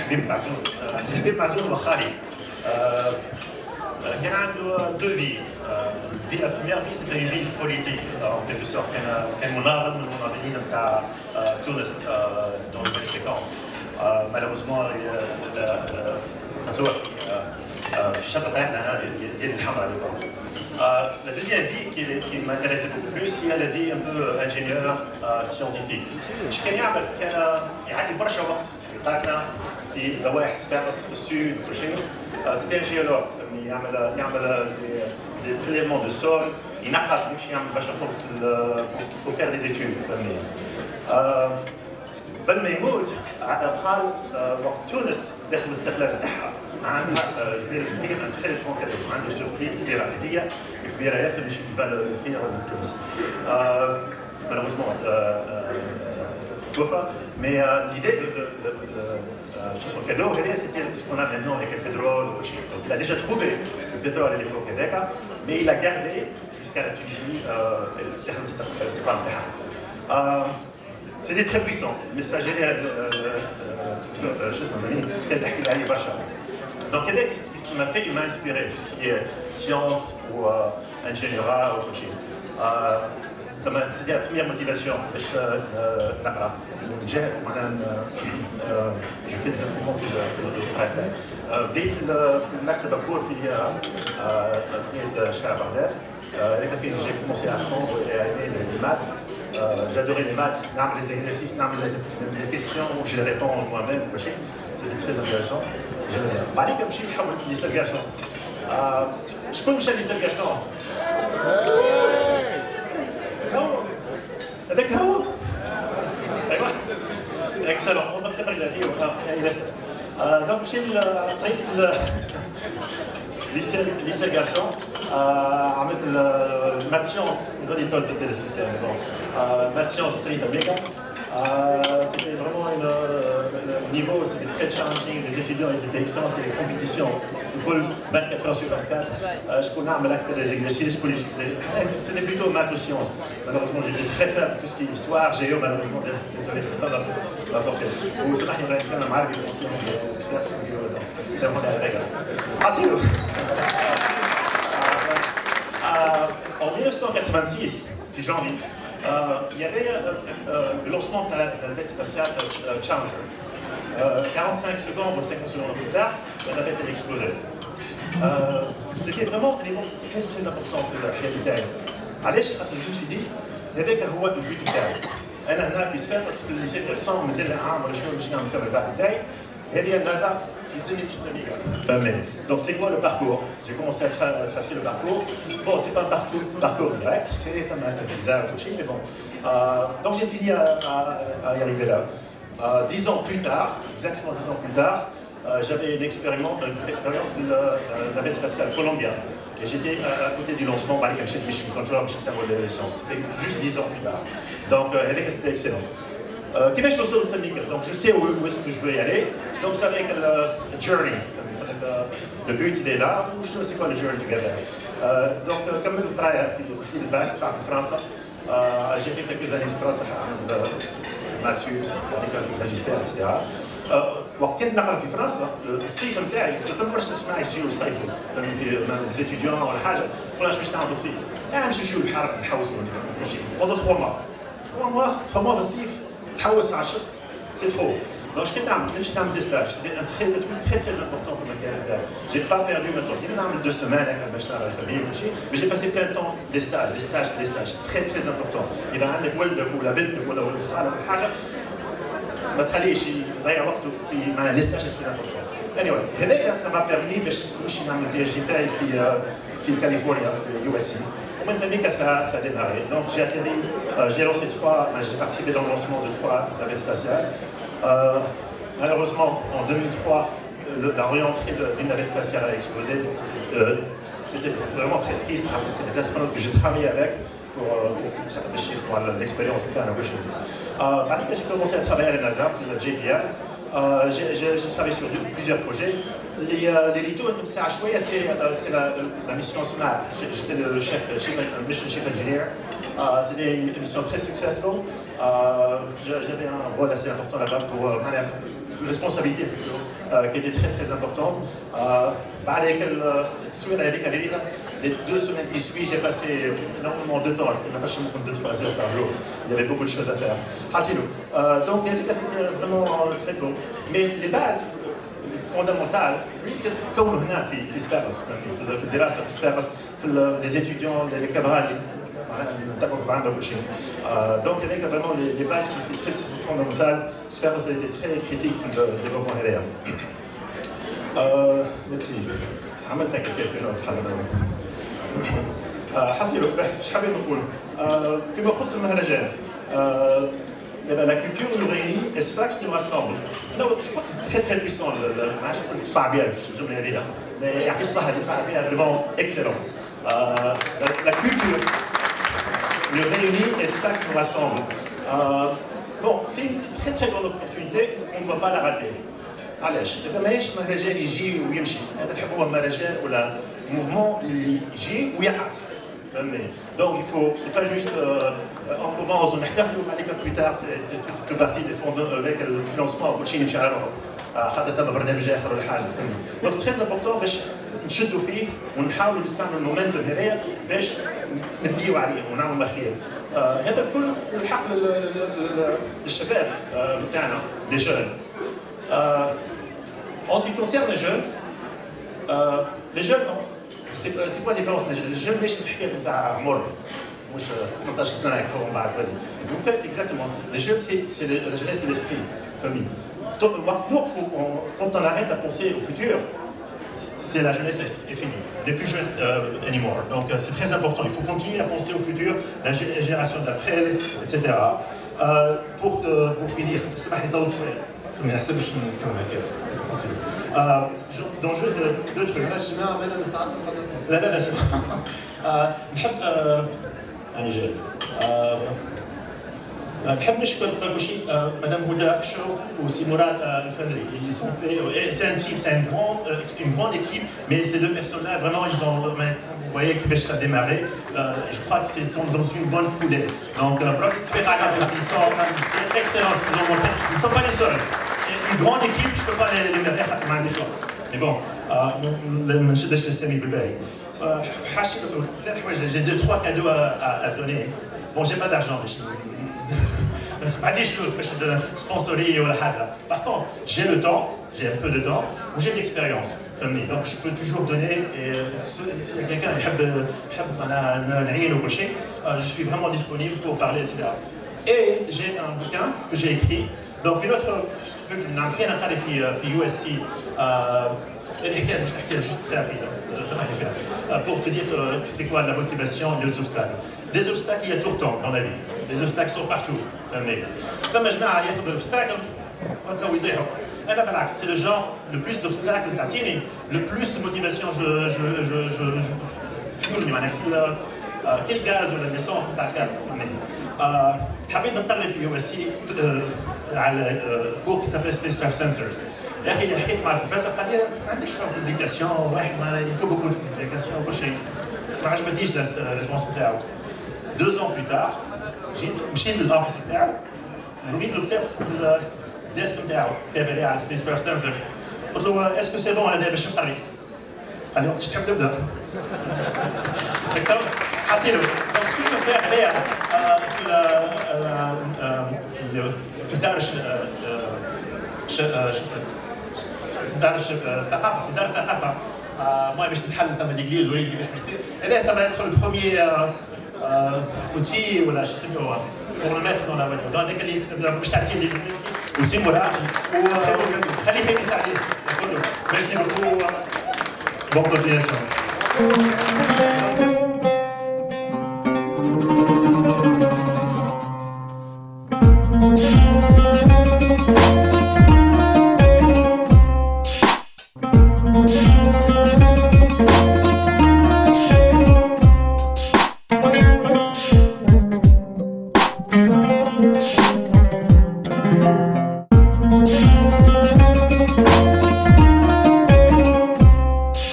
حبيب معزول سي حبيب معزول وخالي كان عنده deux vies. La première vie c'était une vie politique en quelque sorte. كان مناضل من المناضلين نتاع تونس dans les années 50. Malheureusement قتلوه في شط طريقنا ديال الحمراء اللي la deuxième vie qui m'intéressait beaucoup plus, هي la vie un peu ingénieur scientifique. اش كان يعمل؟ كان يعدي برشا وقت في قارتنا في ضواحي صفاقس في السود وكل شيء. سيتي ان جيولوج فهمني يعمل دي بريليفمون دو سول ينقط يمشي يعمل باش pour faire des études فهمني. قبل ما يموت قال وقت تونس داخل الاستقلال تاعها عندها جو في الفقير ان تري بون كادو عنده سوربريز كبيره هديه كبيره ياسر باش يجيبها للفقير لتونس. مالوغوزمون توفى مي ليدي شو اسمه الكادو هذا سيتي سكون ا مانون avec le pétrole ou شيء. Donc il a déjà trouvé le pétrole à l'époque هذاك mais il l'a gardé jusqu'à la Tunisie داخل الاستقلال تاعها. C'était très puissant, mais ça gérait je sais pas, peut-être تحكي عليه برشا. Donc qu'est-ce qui m'a fait? Il m'a inspiré tout ce qui est science ou ingénierie ou tout ça. C'était la première motivation باش نقرا ونجاهد معناها جو في des impriments في القراءة تاعي. بديت في المكتبة كور في مدينة شارع بغداد. هذاك فين j'ai commencé à apprendre et à aimer les maths. J'adorais les maths, les exercices, les questions où je les réponds moi-même. C'était très intéressant. J'aimais bien. بعدين كنمشي نحول ليسا الكارسون. شكون مشى ليسا الكارسون؟ هذاك هو؟ ايوا اكسلون المكتبة هي لسه. دونك مشيت قريت في lycée garçon, عملت maths sciences dans l'école de le système. Bon, maths sciences très méga. C'était vraiment un niveau, c'était très challenging. Les étudiants, ils étaient excellents, c'est les compétitions. Je coule 24 heures sur 24. Je connais mais l'acte des exercices. C'était plutôt maths ou sciences. Malheureusement, j'étais très faible tout ce qui est histoire, géo. Malheureusement, désolé, c'est pas ma forte. Ou c'est pas qu'il y a un marque qui est c'est vraiment la règle. Ah, c'est en 1986, في janvier, il y avait le lancement de la navette spatiale Challenger. 45 secondes ou 50 secondes plus tard, la navette elle explosait. C'était vraiment un événement très très important في الحياة تاعي. علاش؟ خاطر جو سي دي هذاك هو البيت تاعي. أنا هنا في صفاقس في الليسي تاع مازال عام ولا شنو باش نعمل نكمل الباك تاعي. هذه النازا Donc c'est quoi le parcours? J'ai commencé à tracer le parcours. Bon, c'est pas un parcours direct, c'est comme un zigzag ou mais bon. Donc j'ai fini à y arriver là. 10 ans plus tard, exactement 10 ans plus tard, j'avais une expérience de la navette spatiale Columbia. Et j'étais à côté du lancement, comme chez Mission Control, chez Tabo de l'essence. C'était juste 10 ans plus tard. Donc c'était excellent. Qui fait chose d'autre, donc je sais où est-ce que je veux y aller. Donc c'est avec le journey. Le but il est là. Je sais c'est quoi le journey together. Donc comme je travaille في الباك في فرنسا, j'ai fait quelques années في فرنسا maths sud, magister, etc. وقت كنت نقرا في فرنسا الصيف نتاعي ما تنمرش نسمع يجيو يصيفوا فهمني في لي ستوديون ولا حاجه قلنا باش نعملوا صيف نمشيو للبحر نحوسوا ماشي بوندو 3 mois 3 mois في الصيف تحوس على الشط سي ترو. Donc je كنت نعمل دي ستاج c'était un truc très important في المكان تاعي. J'ai pas perdu mon temps. كنا نعمل 2 semaines باش نعرف الفاميليا وماشي mais j'ai passé plein de temps des stages très important. إذا عندك ولدك ولا بنتك ولا ولد خالك ولا حاجه ما تخليش يضيع وقته في مع لي ستاج très important. Anyway هذاك ça m'a permis باش نمشي نعمل البي اتش دي تاعي في كاليفورنيا في يو اس سي. Au moment donné, ça a démarré. Donc j'ai atterri, j'ai lancé j'ai participé dans le lancement de 3 navettes spatiales. Malheureusement, en 2003, la réentrée d'une navette spatiale a explosé. C'était vraiment très triste. Après, c'est des astronautes que j'ai travaillé avec pour l'expérience interne. Après que j'ai commencé à travailler à la NASA, le JPL, j'ai travaillé sur plusieurs projets. Les Lito, c'est la mission SMAP. J'étais le mission chief engineer. C'était une mission très successful. J'avais un rôle assez important là-bas pour une responsabilité plutôt qui était très très importante. Les 2 semaines qui suivent, j'ai passé énormément de temps. On a pas chez moi 2-3 heures par jour. Il y avait beaucoup de choses à faire. Donc c'était vraiment très beau. Mais les bases fondamentales, كونه هنا في صفاقس في الدراسه في صفاقس في les étudiants les camarades نتعرفوا بعضنا وكل شيء. Donc avec vraiment les bases qui sont très fondamentales. صفاقس a été très critique في le développement هذايا. let's see. عملت هكا كيف نوت حسيلو ايش حابين نقول؟ فيما يخص المهرجان la culture nous réunit et Sfax nous rassemble. Non, je crois que c'est très très puissant. Mais il vraiment excellent. La culture nous réunit et Sfax nous rassemble. Bon, c'est une très très grande opportunité, on ne doit pas la rater. علاش؟ إذا ماهيش مهرجان يجي ويمشي، هذا نحبوه مهرجان ولا موفمون اللي يجي ويقعد. Donc il faut, c'est pas juste on commence, on احتفلوا بعدين plus tard, c'est toute partie des fonds avec le financement كل شيء يمشي على روحه. حتى تم برنامج آخر ولا حاجة فهمني. Donc c'est très important باش نشدوا فيه ونحاولوا نستعملوا المومنتوم هذايا باش نبنيوا عليه ونعملوا خير. هذا الكل الحق للشباب بتاعنا les jeunes. En ce qui concerne les jeunes, c'est quoi la différence? Les jeunes مش الحكايه نتاع عمر مش 18 سنه يكونوا بعد ولي. En fait exactement, les jeunes c'est la jeunesse de l'esprit, famille. Quand on arrête à penser au futur, c'est la jeunesse est finie. On n'est plus jeune anymore. Donc c'est très important. Il faut continuer à penser au futur, la génération d'après, etc. Pour finir, c'est pas les ما نحسبش نتكلم هكا دون جو دو تروك انا مستعد نخلص لا نحب راني جاي نحب نشكر بلبوشي مدام هدى شو وسي مراد الفندري ils sont fait c'est un team c'est une grande équipe mais ces 2 personnes là vraiment ils ont vous voyez كيفاش ça a démarré je crois que ils sont dans une bonne foulée donc c'est excellent ce qu'ils ont montré ils ne sont pas les seuls c'est une grande équipe je ne peux pas les mettre à faire des choses mais bon ما نشدش السامي بالباهي j'ai 2-3 cadeaux à donner bon j'ai pas d'argent mais par contre, j'ai le temps, j'ai un peu de temps, où j'ai de l'expérience. Donc je peux toujours donner, et s'il y a quelqu'un qui je suis vraiment disponible pour parler, etc. Et j'ai un bouquin que j'ai écrit, donc une autre, USC, juste très rapide, pour te dire c'est quoi la motivation et les obstacles. Des obstacles, il y a tout le temps dans la vie. Les obstacles sont partout. فما جماعة ياخذوا الobstacle وكاو يضيعوا. أنا بالعكس, c'est le genre le plus d'obstacles تعطيني, le plus de motivation je fuelني معناها كل غاز ولا النيسونس نتاع الكلام. حبيت نطلع في USC على كور qui s'appelle Spacecraft Sensors. يا أخي حكيت مع البروفيسور قال لي ما عندكش بوبليكاسيون واحد il faut beaucoup de publications وكل شيء. ما عجبتنيش الريفونس نتاعو. 2 ans plus tard, مشيت للأوفيس نتاعو ولقيت له كتاب في الديسك نتاعو كتاب هذا على سبيس كرافت سنسر قلت له اسكو سي بون هذا باش نقري قال لي وقتاش تحب تبدا حسيلو دونك سكو جو فير هذايا في دار شو اسمه دار الثقافه في دار الثقافه المهم باش تتحل ثم الانجليز ولا كيفاش بيصير هذا سا va être le premier outil ولا شو اسمه pour le mettre dans la voiture. Donc dès que باش تعطيه لي وسي مراد وخليه فين يساعدك. Merci beaucoup. Bonne continuation.